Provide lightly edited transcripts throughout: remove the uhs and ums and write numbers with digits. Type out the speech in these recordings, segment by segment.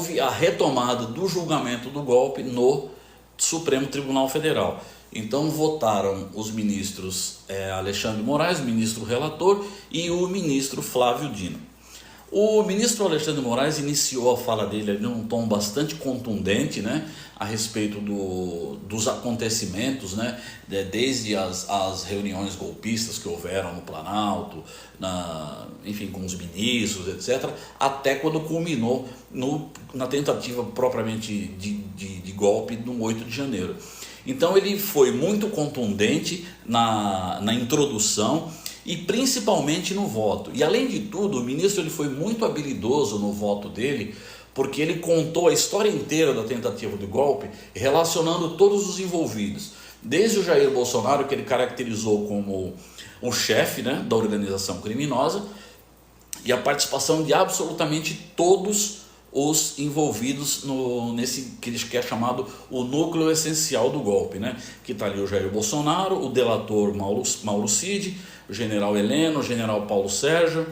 houve a retomada do julgamento do golpe no Supremo Tribunal Federal. Então votaram os ministros Alexandre de Moraes, o ministro relator, e o ministro Flávio Dino. O ministro Alexandre de Moraes iniciou a fala dele num tom bastante contundente, né, a respeito dos acontecimentos, né, desde as reuniões golpistas que houveram no Planalto, enfim, com os ministros, etc., até quando culminou na tentativa propriamente de golpe no 8 de janeiro. Então ele foi muito contundente na introdução e principalmente no voto. E além de tudo, o ministro ele foi muito habilidoso no voto dele, porque ele contou a história inteira da tentativa de golpe, relacionando todos os envolvidos. Desde o Jair Bolsonaro, que ele caracterizou como o chefe, né, da organização criminosa, e a participação de absolutamente todos os envolvidos nesse que eles querem chamado o núcleo essencial do golpe, né? Que está ali o Jair Bolsonaro, o delator Mauro Cid, o general Heleno, o general Paulo Sérgio,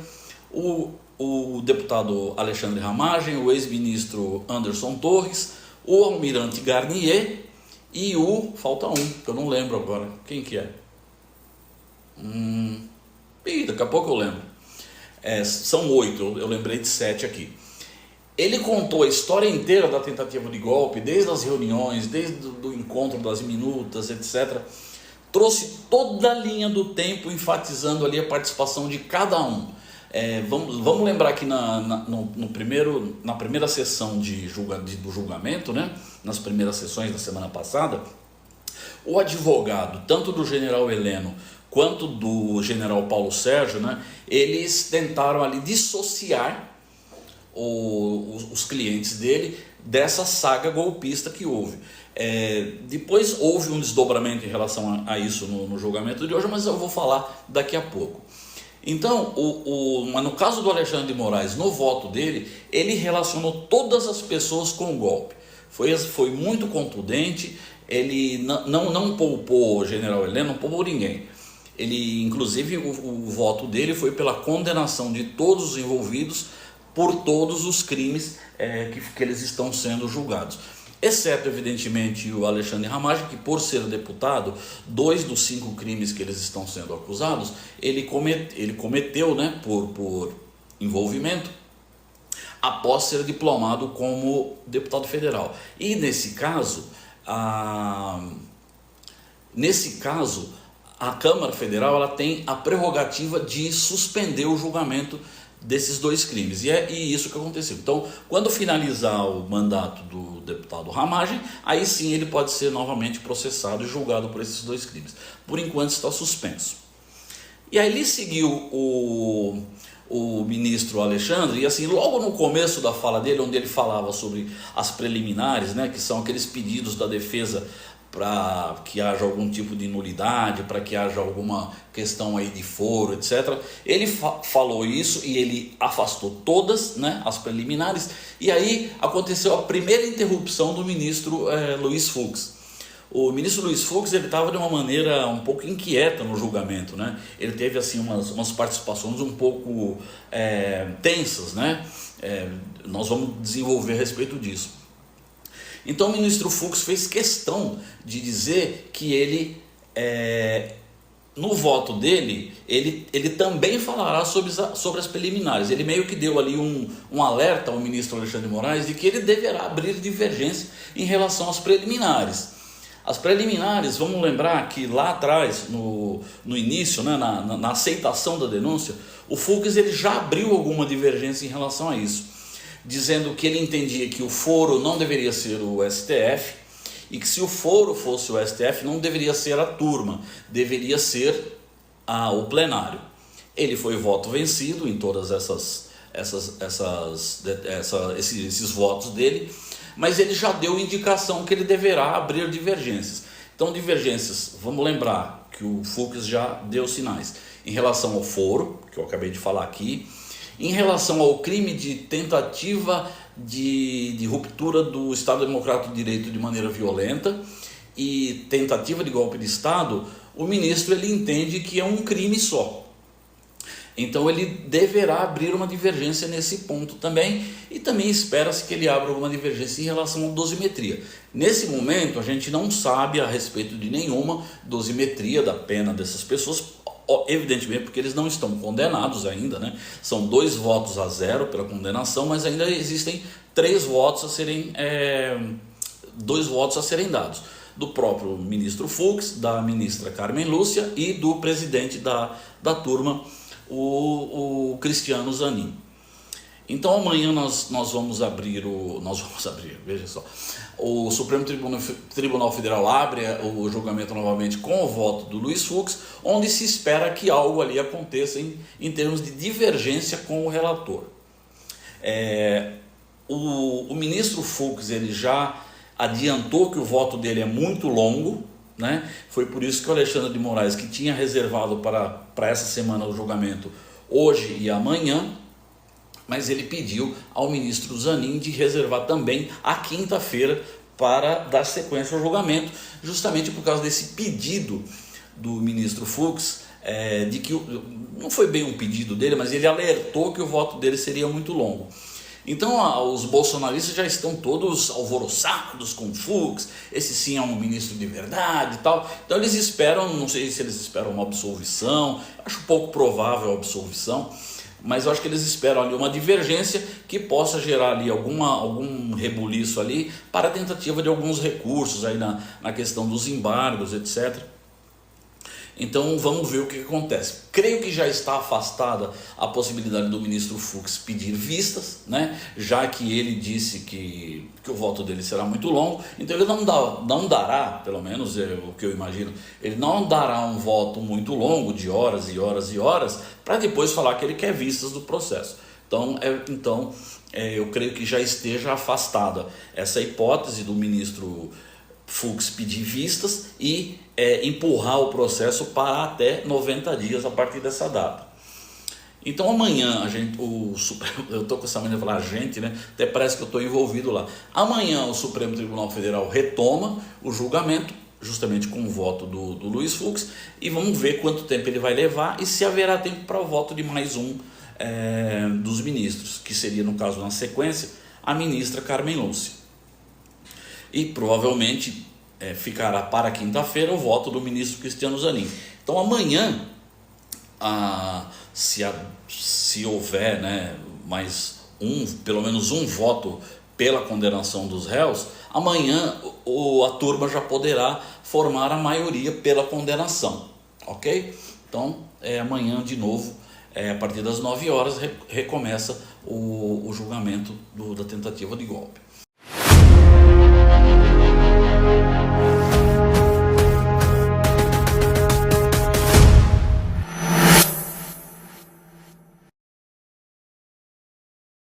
o deputado Alexandre Ramagem, o ex-ministro Anderson Torres, o almirante Garnier e falta um, que eu não lembro agora, quem que é? Daqui a pouco eu lembro. São 8, eu lembrei de 7 aqui. Ele contou a história inteira da tentativa de golpe, desde as reuniões, desde o encontro das minutas, etc. Trouxe toda a linha do tempo, enfatizando ali a participação de cada um. Vamos lembrar que na primeira sessão do julgamento, né, nas primeiras sessões da semana passada, o advogado, tanto do general Heleno quanto do general Paulo Sérgio, né, eles tentaram ali dissociar os clientes dele dessa saga golpista que houve. Depois houve um desdobramento em relação a isso no julgamento de hoje, mas eu vou falar daqui a pouco. Então, mas no caso do Alexandre de Moraes, no voto dele, ele relacionou todas as pessoas com o golpe. Foi muito contundente, ele não poupou o general Heleno, não poupou ninguém. Ele, inclusive, o voto dele foi pela condenação de todos os envolvidos por todos os crimes que eles estão sendo julgados. Exceto, evidentemente, o Alexandre Ramagem, que por ser deputado, 2 dos 5 crimes que eles estão sendo acusados, ele cometeu, né, por envolvimento, após ser diplomado como deputado federal. E nesse caso, a Câmara Federal ela tem a prerrogativa de suspender o julgamento desses 2 crimes, e isso que aconteceu. Então, quando finalizar o mandato do deputado Ramagem, aí sim ele pode ser novamente processado e julgado por esses 2 crimes. Por enquanto está suspenso. E aí ele seguiu o ministro Alexandre, e assim, logo no começo da fala dele, onde ele falava sobre as preliminares, né, que são aqueles pedidos da defesa para que haja algum tipo de nulidade, para que haja alguma questão aí de foro, etc. Ele falou isso e ele afastou todas, né, as preliminares, e aí aconteceu a primeira interrupção do ministro Luiz Fux. O ministro Luiz Fux estava de uma maneira um pouco inquieta no julgamento, né? Ele teve assim umas participações um pouco tensas, né? Nós vamos desenvolver a respeito disso. Então o ministro Fux fez questão de dizer que ele, no voto dele, ele também falará sobre as preliminares. Ele meio que deu ali um alerta ao ministro Alexandre de Moraes de que ele deverá abrir divergência em relação às preliminares. As preliminares, vamos lembrar que lá atrás, no início, né, na aceitação da denúncia, o Fux ele já abriu alguma divergência em relação a isso, dizendo que ele entendia que o foro não deveria ser o STF e que se o foro fosse o STF não deveria ser a turma, deveria ser o plenário. Ele foi voto vencido em todas esses votos dele, mas ele já deu indicação que ele deverá abrir divergências. Então divergências, vamos lembrar que o Fux já deu sinais em relação ao foro, que eu acabei de falar aqui, em relação ao crime de tentativa de ruptura do Estado Democrático de Direito de maneira violenta e tentativa de golpe de Estado, o ministro ele entende que é um crime só. Então ele deverá abrir uma divergência nesse ponto também, e também espera-se que ele abra alguma divergência em relação à dosimetria. Nesse momento a gente não sabe a respeito de nenhuma dosimetria da pena dessas pessoas, evidentemente porque eles não estão condenados ainda, né? São 2 votos a 0 pela condenação, mas ainda existem 3 votos a serem 2 votos a serem dados, do próprio ministro Fux, da ministra Carmen Lúcia e do presidente da turma, o Cristiano Zanin. Então amanhã nós vamos abrir, veja só, o Supremo Tribunal Federal abre o julgamento novamente com o voto do Luiz Fux, onde se espera que algo ali aconteça em termos de divergência com o relator. O ministro Fux, ele já adiantou que o voto dele é muito longo, né? Foi por isso que o Alexandre de Moraes, que tinha reservado para essa semana o julgamento hoje e amanhã, mas ele pediu ao ministro Zanin de reservar também a quinta-feira para dar sequência ao julgamento, justamente por causa desse pedido do ministro Fux, de que não foi bem um pedido dele, mas ele alertou que o voto dele seria muito longo. Então os bolsonaristas já estão todos alvoroçados com o Fux, esse sim é um ministro de verdade e tal. Então eles esperam, não sei se eles esperam uma absolvição, acho pouco provável a absolvição, mas eu acho que eles esperam ali uma divergência que possa gerar ali algum rebuliço ali para a tentativa de alguns recursos aí na questão dos embargos, etc. Então vamos ver o que acontece. Creio que já está afastada a possibilidade do ministro Fux pedir vistas, né? Já que ele disse que o voto dele será muito longo, então ele não dará, pelo menos é o que eu imagino, ele não dará um voto muito longo, de horas e horas e horas, para depois falar que ele quer vistas do processo. Então eu creio que já esteja afastada essa hipótese do ministro Fux pedir vistas e empurrar o processo para até 90 dias a partir dessa data. Então amanhã eu estou com essa maneira de falar gente, né? Até parece que eu estou envolvido lá. Amanhã o Supremo Tribunal Federal retoma o julgamento, justamente com o voto do Luiz Fux, e vamos ver quanto tempo ele vai levar e se haverá tempo para o voto de mais um dos ministros, que seria, no caso, na sequência, a ministra Carmen Lúcia. E provavelmente ficará para quinta-feira o voto do ministro Cristiano Zanin. Então amanhã, se houver, né, pelo menos um voto pela condenação dos réus, amanhã a turma já poderá formar a maioria pela condenação, ok? Então amanhã de novo, a partir das 9 horas, recomeça o julgamento da tentativa de golpe.